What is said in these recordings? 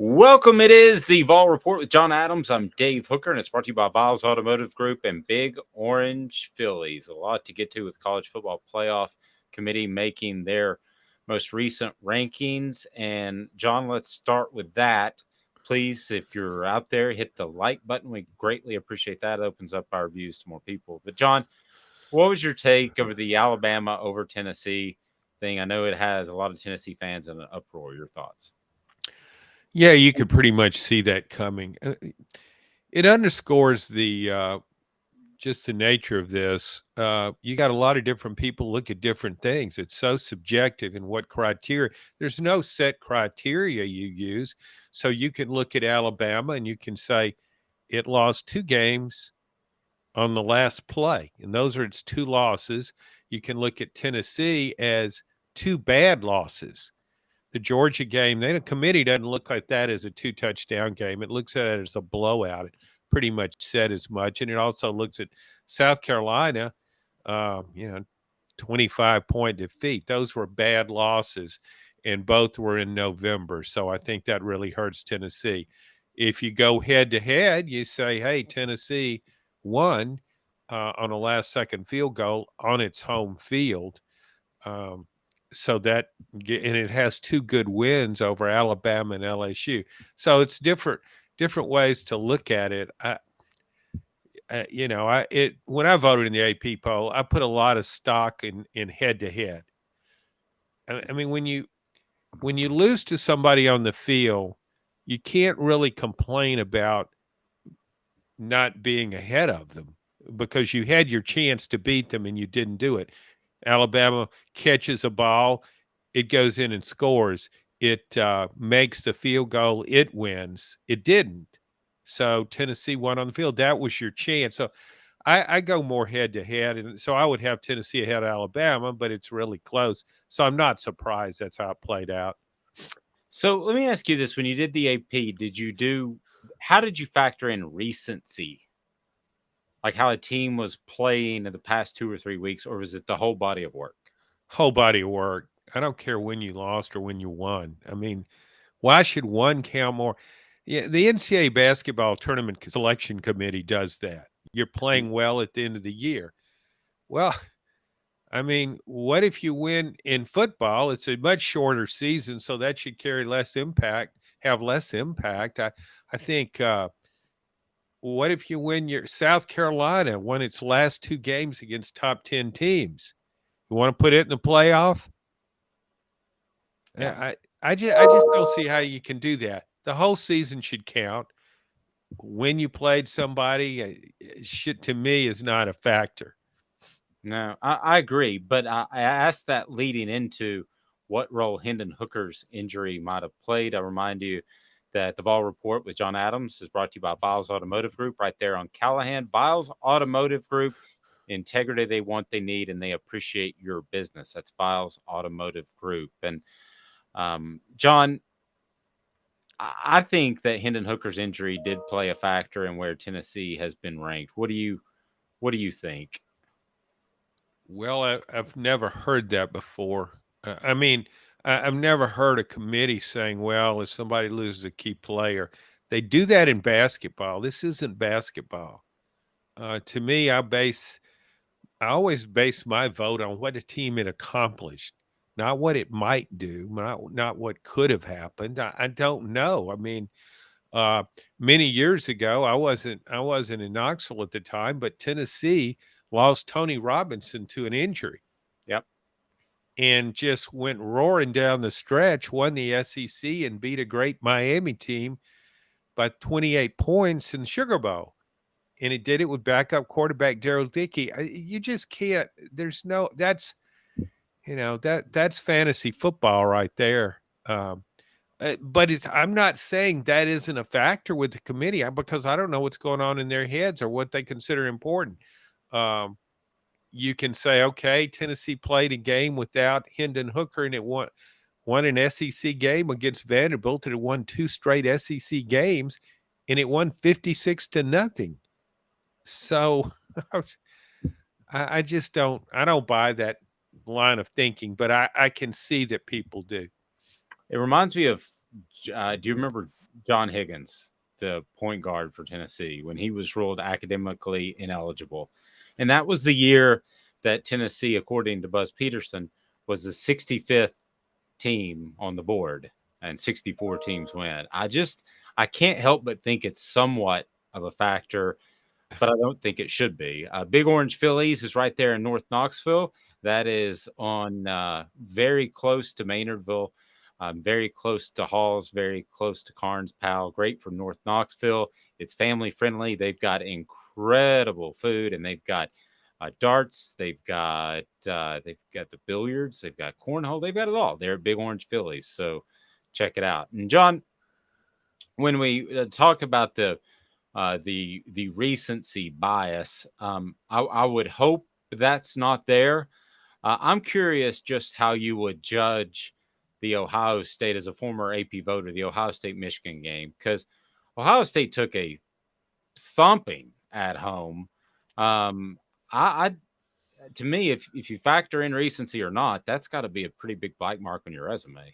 Welcome. It is the Vol Report with John Adams. I'm Dave Hooker, and it's brought to you by Vols Automotive Group and Big Orange Phillies. A lot to get to with College Football Playoff Committee making their most recent rankings. And John, let's start with that. Please, if you're out there, hit the like button. We greatly appreciate that. It opens up our views to more people. But John, what was your take over the Alabama over Tennessee thing? I know it has a lot of Tennessee fans in an uproar. Your thoughts? Yeah, you could pretty much see that coming. It underscores the just the nature of this. You got a lot of different people look at different things. It's so subjective in what criteria. There's no set criteria you use. So you can look at Alabama and you can say it lost 2 games on the last play, and those are its 2 losses. You can look at Tennessee as 2 bad losses. The Georgia game, the committee doesn't look like that as a 2 touchdown game. It looks at it as a blowout. It pretty much said as much. And it also looks at South Carolina, uh, you know, 25-point defeat. Those were bad losses, and both were in November. So I think that really hurts Tennessee. If you go head to head, you say, hey, Tennessee won on a last second field goal on its home field. Um, so that and it has 2 good wins over Alabama and LSU. So it's different ways to look at it. When I voted in the AP poll, I put a lot of stock in head to head. I mean, when you lose to somebody on the field, you can't really complain about not being ahead of them because you had your chance to beat them and you didn't do it. Alabama catches a ball, it goes in and scores. It makes the field goal, it wins. It didn't. So Tennessee won on the field. That was your chance. So I go more head to head. And so I would have Tennessee ahead of Alabama, but it's really close. So I'm not surprised that's how it played out. So let me ask you this: when you did the AP, how did you factor in recency? Like how a team was playing in the past 2 or 3 weeks, or was it the whole body of work? Whole body of work. I don't care when you lost or when you won. I mean, why should one count more? Yeah, the NCAA basketball tournament selection committee does that. You're playing well at the end of the year. Well, I mean, what if you win in football? It's a much shorter season, so that should carry less impact, have less impact. I think. What if you win your South Carolina won its last 2 games against top 10 teams? You want to put it in the playoff? Yeah. I just don't see how you can do that. The whole season should count. When you played somebody, shit to me is not a factor. No, I agree, but I asked that leading into what role Hendon Hooker's injury might have played. I remind you that the Vol Report with John Adams is brought to you by Biles Automotive Group right there on Callahan. Biles Automotive Group, integrity they want, they need, and they appreciate your business. That's Biles Automotive Group. And John, I think that Hendon Hooker's injury did play a factor in where Tennessee has been ranked. What do you think? Well, I've never heard that before. I mean, I've never heard a committee saying, well, if somebody loses a key player, they do that in basketball. This isn't basketball. To me, I always base my vote on what a team had accomplished, not what it might do, not what could have happened. I don't know. I mean, uh, many years ago, I wasn't in Knoxville at the time, but Tennessee lost Tony Robinson to an injury Yep. and just went roaring down the stretch, won the SEC, and beat a great Miami team by 28 points in the Sugar Bowl. And it did it with backup quarterback Daryl Dickey. You just can't. There's no. That's fantasy football right there. But I'm not saying that isn't a factor with the committee because I don't know what's going on in their heads or what they consider important. Um, you can say, okay, Tennessee played a game without Hendon Hooker and it won an SEC game against Vanderbilt and it won 2 straight SEC games and it won 56-0. So I just don't buy that line of thinking, but I can see that people do. It reminds me of. Do you remember John Higgins, the point guard for Tennessee, when he was ruled academically ineligible. And that was the year that Tennessee, according to Buzz Peterson, was the 65th team on the board and 64 teams went. I can't help but think it's somewhat of a factor, but I don't think it should be. Big Orange Phillies is right there in North Knoxville. That is on very close to Maynardville, very close to Halls, very close to Carnes Powell. Great for North Knoxville. It's family friendly. They've got incredible food, and they've got darts. They've got the billiards. They've got cornhole. They've got it all. They're at Big Orange Phillies. So check it out. And John, when we talk about the recency bias. I would hope that's not there. I'm curious just how you would judge the Ohio State as a former AP voter, the Ohio State Michigan game, because Ohio State took a thumping at home. I to me, if you factor in recency or not, that's got to be a pretty big black mark on your resume.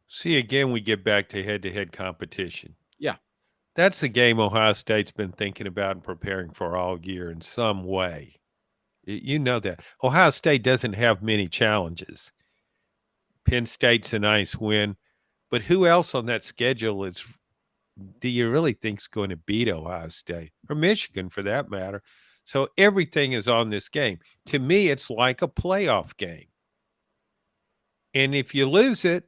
See, again, we get back to head competition. Yeah, That's the game Ohio State's been thinking about and preparing for all year in some way. You know that. Ohio State doesn't have many challenges. Penn State's a nice win, but who else on that schedule do you really think is going to beat Ohio State or Michigan for that matter? So everything is on this game. To me, it's like a playoff game. And if you lose it,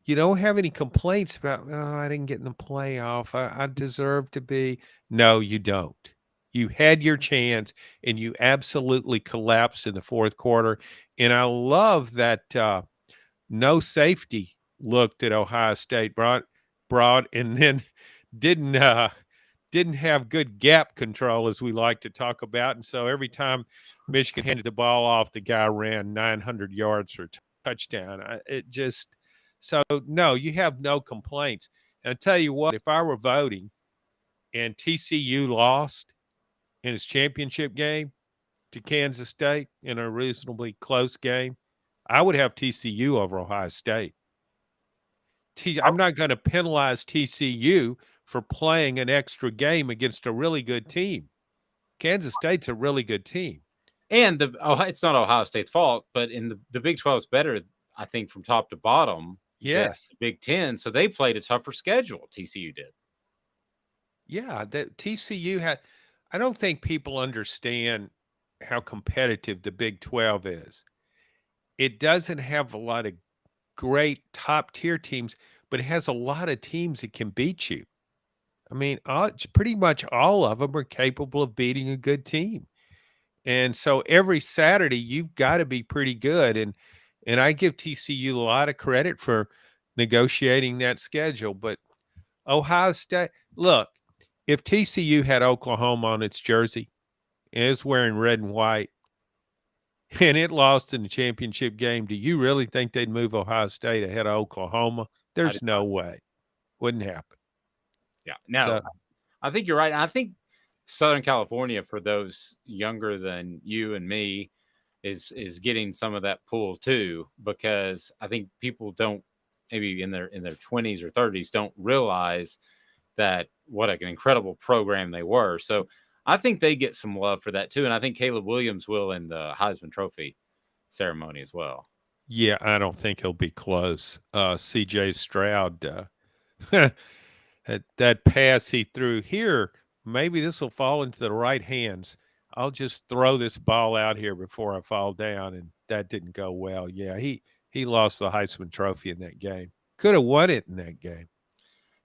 you don't have any complaints about, oh, I didn't get in the playoff. I deserve to be. No, you don't. You had your chance and you absolutely collapsed in the fourth quarter. And I love that no safety look that Ohio State brought and then didn't didn't have good gap control as we like to talk about. And so every time Michigan handed the ball off, the guy ran 900 yards for a touchdown. It just so no, you have no complaints. And I tell you what, if I were voting and TCU lost in its championship game to Kansas State in a reasonably close game, I would have TCU over Ohio State. I'm not going to penalize TCU for playing an extra game against a really good team. Kansas State's a really good team. and it's not Ohio State's fault, but in the Big 12 is better, I think, from top to bottom than Yes. the Big 10. So they played a tougher schedule. TCU did. Yeah, that TCU had I don't think people understand how competitive the Big 12 is. It doesn't have a lot of great top tier teams, but it has a lot of teams that can beat you. I mean, it's pretty much all of them are capable of beating a good team. And so every Saturday you've got to be pretty good. And I give TCU a lot of credit for negotiating that schedule. But Ohio State, look, if TCU had Oklahoma on its jersey and is wearing red and white and it lost in the championship game, do you really think they'd move Ohio State ahead of Oklahoma? I do There's no not. way. Wouldn't happen. Yeah. No, So I think you're right. I think Southern California, for those younger than you and me, is getting some of that pull too, because I think people don't, maybe in their 20s or 30s, don't realize that what an incredible program they were. So I think they get some love for that too, and I think Caleb Williams will in the Heisman Trophy ceremony as well. yeah, I don't think he'll be close. CJ Stroud, that pass he threw here, maybe this will fall into the right hands. I'll just throw this ball out here before I fall down, and that didn't go well. Yeah, he lost the Heisman Trophy in that game. Could have won it in that game.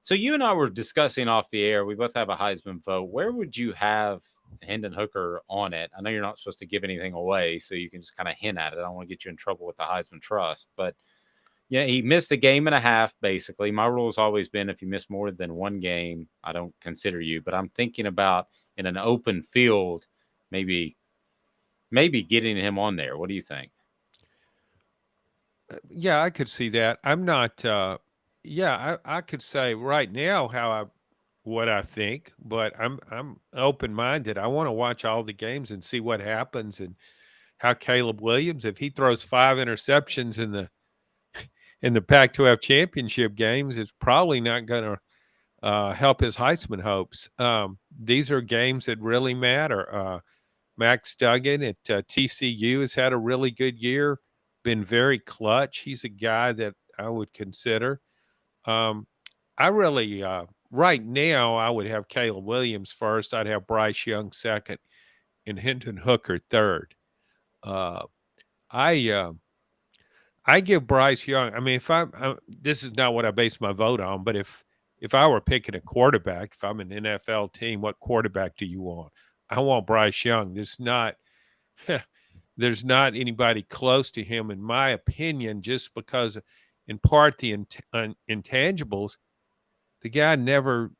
So you and I were discussing off the air. We both have a Heisman vote. Where would you have Hendon Hooker on it? I know you're not supposed to give anything away, so you can just kind of hint at it. I don't want to get you in trouble with the Heisman Trust, but yeah, he missed a game and a half. Basically, my rule has always been if you miss more than one game, I don't consider you. But I'm thinking about in an open field, maybe getting him on there. What do you think? Yeah, I could see that. I'm not. Yeah, I could say right now what I think, but I'm open minded. I want to watch all the games and see what happens and how Caleb Williams, if he throws 5 interceptions in the Pac-12 championship games is probably not going to help his Heisman hopes. These are games that really matter. Max Duggan at TCU has had a really good year, been very clutch. He's a guy that I would consider. Um, I really, right now, I would have Caleb Williams first. I'd have Bryce Young second and Hendon Hooker third. Uh, I I give Bryce Young. I mean, if this is not what I base my vote on, but if I were picking a quarterback, if I'm an NFL team, what quarterback do you want? I want Bryce Young. There's not anybody close to him, in my opinion, just because, in part, the intangibles. The guy never.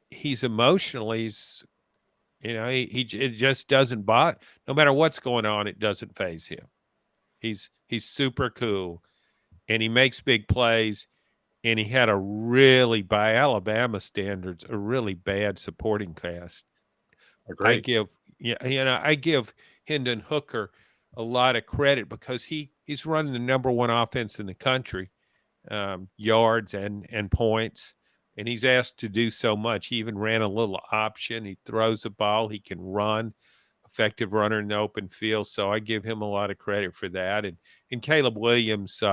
He's emotional. He it just doesn't bother. No matter what's going on, it doesn't phase him. He's super cool, and he makes big plays. And he had a really, by Alabama standards, a really bad supporting cast. I Agree. give I give Hendon Hooker a lot of credit because he's running the number one offense in the country, yards and points, and he's asked to do so much. He even ran a little option. He throws the ball. He can run, effective runner in the open field. So I give him a lot of credit for that. And Caleb Williams,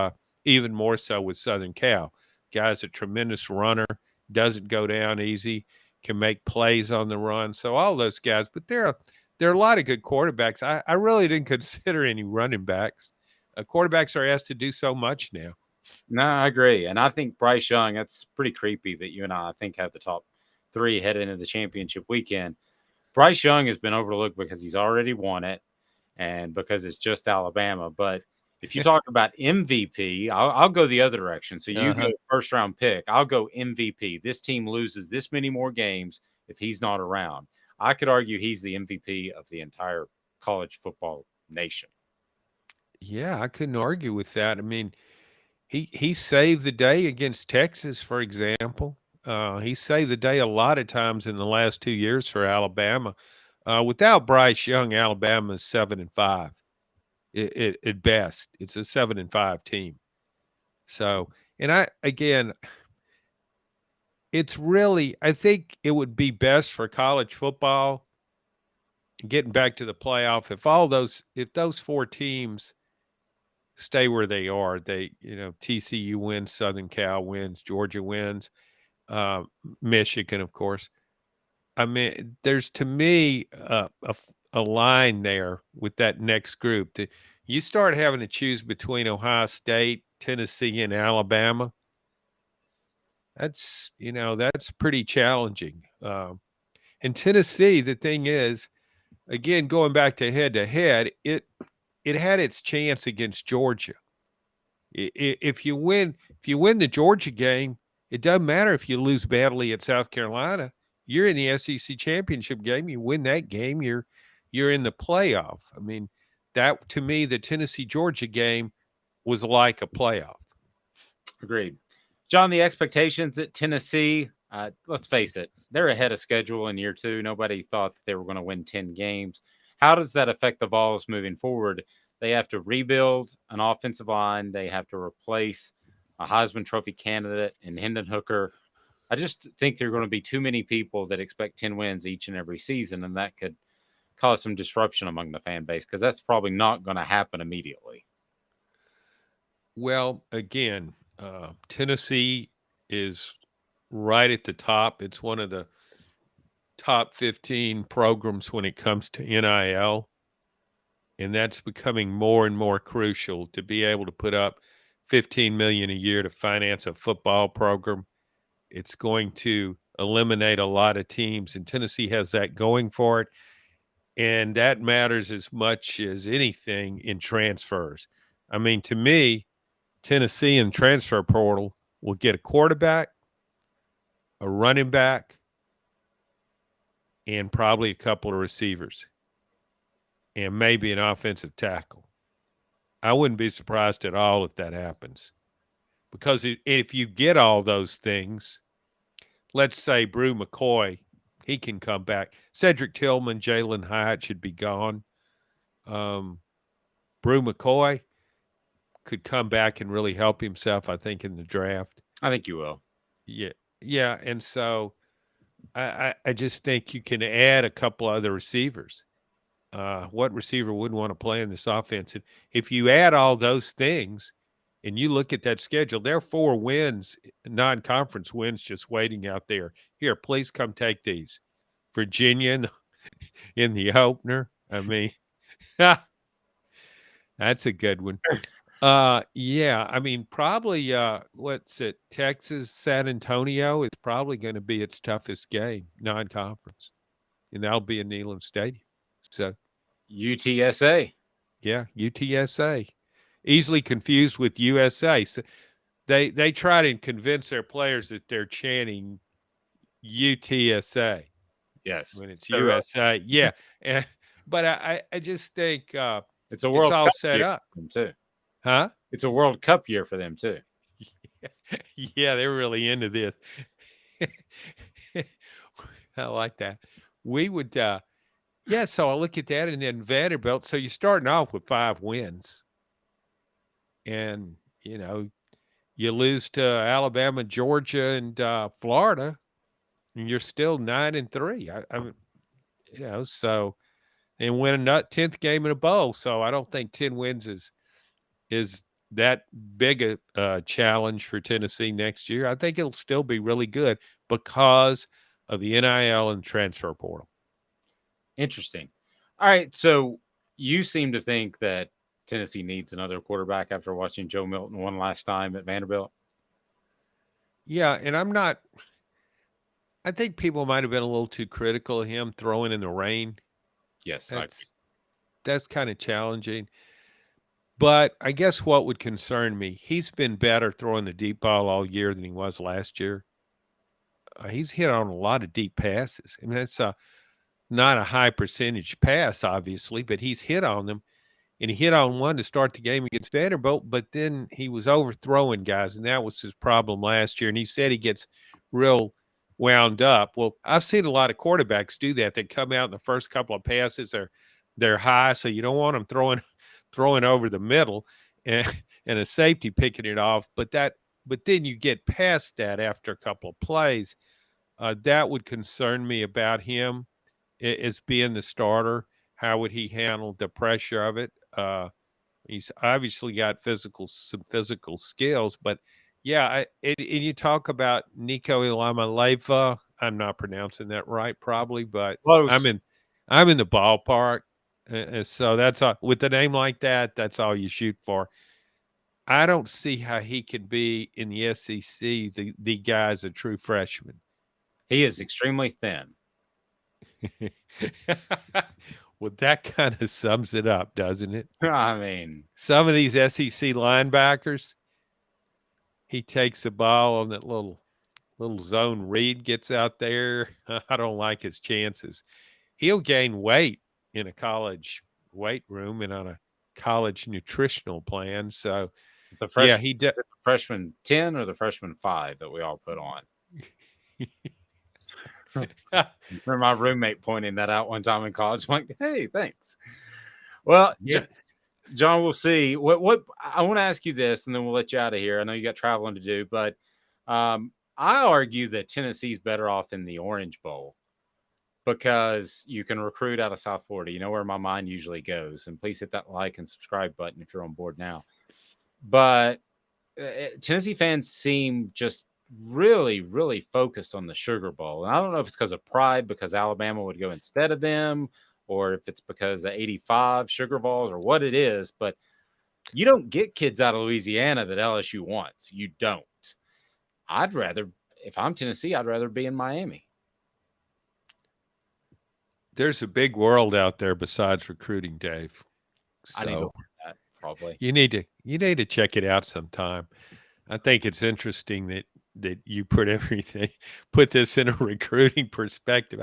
even more so with Southern Cal. Guy's a tremendous runner, doesn't go down easy, can make plays on the run. So all those guys, but there are a lot of good quarterbacks. I really didn't consider any running backs. Quarterbacks are asked to do so much now. No, I agree. And I think Bryce Young, that's pretty creepy that you and I think, have the top three heading into the championship weekend. Bryce Young has been overlooked because he's already won it and because it's just Alabama. But if you talk about MVP, I'll go the other direction. So you go Uh-huh. first round pick. I'll go MVP. This team loses this many more games if he's not around. I could argue he's the MVP of the entire college football nation. Yeah, I couldn't argue with that. I mean, he saved the day against Texas, for example. He saved the day a lot of times in the last 2 years for Alabama. Without Bryce Young, Alabama is 7-5. At best, it's a 7-5 team. So, and I again, it's really I think it would be best for college football getting back to the playoff if those four teams stay where they are. TCU wins, Southern Cal wins, Georgia wins, uh, Michigan, of course. I mean, there's to me a line there with that next group. You start having to choose between Ohio State, Tennessee, and Alabama. That's pretty challenging. And Tennessee, the thing is, again, going back to head, it had its chance against Georgia. If you win the Georgia game, it doesn't matter if you lose badly at South Carolina. You're in the SEC championship game. You win that game, you're in the playoff. I mean, that to me, the Tennessee Georgia game was like a playoff. Agreed. John, the expectations at Tennessee, let's face it, they're ahead of schedule in year two. Nobody thought that they were going to win 10 games. How does that affect the Vols moving forward? They have to rebuild an offensive line. They have to replace a Heisman Trophy candidate in Hendon Hooker. I just think there are going to be too many people that expect 10 wins each and every season, and that could cause some disruption among the fan base because that's probably not going to happen immediately. Well, again, Tennessee is right at the top. It's one of the top 15 programs when it comes to NIL, and that's becoming more and more crucial to be able to put up 15 million a year to finance a football program. It's going to eliminate a lot of teams, and Tennessee has that going for it. And that matters as much as anything in transfers. I mean, to me, Tennessee in transfer portal will get a quarterback, a running back, and probably a couple of receivers, and maybe an offensive tackle. I wouldn't be surprised at all if that happens. Because if you get all those things, let's say Brew McCoy, he can come back. Cedric Tillman, Jalen Hyatt should be gone. Um, Brew McCoy could come back and really help himself, I think, in the draft. I think you will. Yeah. Yeah. And so I just think you can add a couple other receivers. What receiver wouldn't want to play in this offense? And if you add all those things and you look at that schedule, there are 4 wins, non-conference wins just waiting out there. Here, please come take these. Virginia in the opener. I mean, that's a good one. Yeah, I mean, probably what's it? Texas, San Antonio is probably going to be its toughest game, non-conference, and that'll be in Neyland Stadium. So UTSA. yeah, UTSA, easily confused with USA. So they try to convince their players that they're chanting UTSA Yes. when it's They're really- USA. Yeah, and, but I just think It's a it's World all Cup set year up, for them too. huh? It's a World Cup year for them too. Yeah, they're really into this. I like that. We would, yeah. So I look at that, and then Vanderbilt. So you're starting off with 5 wins, and you lose to Alabama, Georgia, and Florida, and you're still 9-3. I mean, so and win a 10th game in a bowl. So I don't think 10 wins is that big a challenge for Tennessee next year. I think it'll still be really good because of the NIL and transfer portal. Interesting. All right. So you seem to think that Tennessee needs another quarterback after watching Joe Milton one last time at Vanderbilt. Yeah, and I think people might have been a little too critical of him throwing in the rain. Yes, I agree. That's kind of challenging. But I guess what would concern me, he's been better throwing the deep ball all year than he was last year. He's hit on a lot of deep passes. I mean, that's not a high percentage pass, obviously, but he's hit on them. And he hit on one to start the game against Vanderbilt, but then he was overthrowing guys, and that was his problem last year. And he said he gets real wound up. Well, I've seen a lot of quarterbacks do that. They come out in the first couple of passes, they're high, so you don't want them throwing over the middle and and a safety picking it off. But then you get past that after a couple of plays. That would concern me about him as being the starter. How would he handle the pressure of it? He's obviously got some physical skills, but yeah, and you talk about Nico Ilamaleva. I'm not pronouncing that right, probably, but Close. I'm in the ballpark. So that's with a name like that, that's all you shoot for. I don't see how he can be in the SEC. The guy's a true freshman. He is extremely thin. Well, that kind of sums it up, doesn't it? I mean, Some of these SEC linebackers, he takes the ball on that little zone read gets out there. I don't like his chances. He'll gain weight in a college weight room and on a college nutritional plan. So the yeah, freshman, is it the freshman 10 or the freshman 5 that we all put on? Remember my roommate pointing that out one time in college. I'm like, hey, thanks. Well, yeah. John, we'll see. What I want to ask you this, and then we'll let you out of here. I know you got traveling to do, but I argue that Tennessee's better off in the Orange Bowl because you can recruit out of South Florida. You know where my mind usually goes. And please hit that like and subscribe button if you're on board now. But Tennessee fans seem just really, really focused on the Sugar Bowl. And I don't know if it's because of pride, because Alabama would go instead of them, or if it's because the 85 Sugar Bowls or what it is. But you don't get kids out of Louisiana that LSU wants. You don't. If I'm Tennessee, I'd rather be in Miami. There's a big world out there besides recruiting, Dave. I need to So learn that probably. you need to check it out sometime. I think it's interesting that you put this in a recruiting perspective.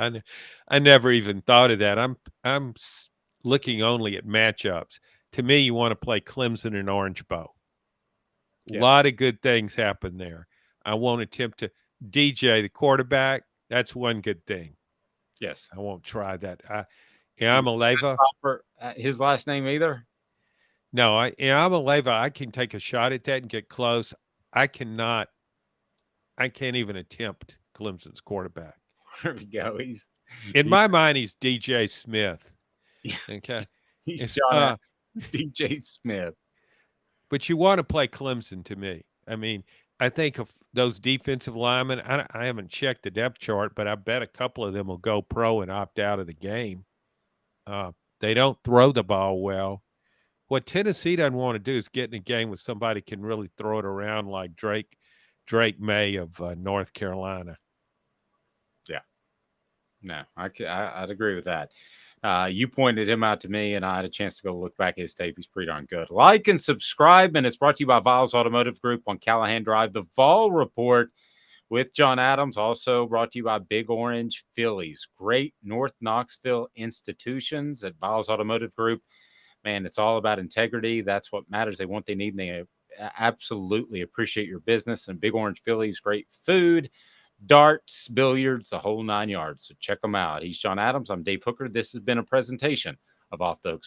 I never even thought of that. I'm looking only at matchups. To me, you want to play Clemson and Orange Bowl. A Yes. lot of good things happen there. I won't attempt to DJ the quarterback. That's one good thing. Yes. I won't try that. I'm a Leva. His last name either? No, I'm a Leva. I can take a shot at that and get close. I cannot. I can't even attempt Clemson's quarterback. There we go. In He, my mind, he's DJ Smith. yeah, Okay, he's it's John DJ Smith. but you want to play Clemson to me. I mean, I think of those defensive linemen. I haven't checked the depth chart, but I bet a couple of them will go pro and opt out of the game. They don't throw the ball well. What Tennessee doesn't want to do is get in a game with somebody who can really throw it around like Drake May of North Carolina. Yeah, no, I'd agree with that. You pointed him out to me, and I had a chance to go look back at his tape. He's pretty darn good. Like and subscribe, and it's brought to you by Vols Automotive Group on Callahan Drive. The Vol Report with John Adams, also brought to you by Big Orange Phillies. Great North Knoxville institutions at Vols Automotive Group. Man, it's all about integrity. That's what matters. They want, they need, and they absolutely appreciate your business. And Big Orange Phillies, great food, darts, billiards, the whole 9 yards. So check them out. He's John Adams. I'm Dave Hooker. This has been a presentation of Off the Hooks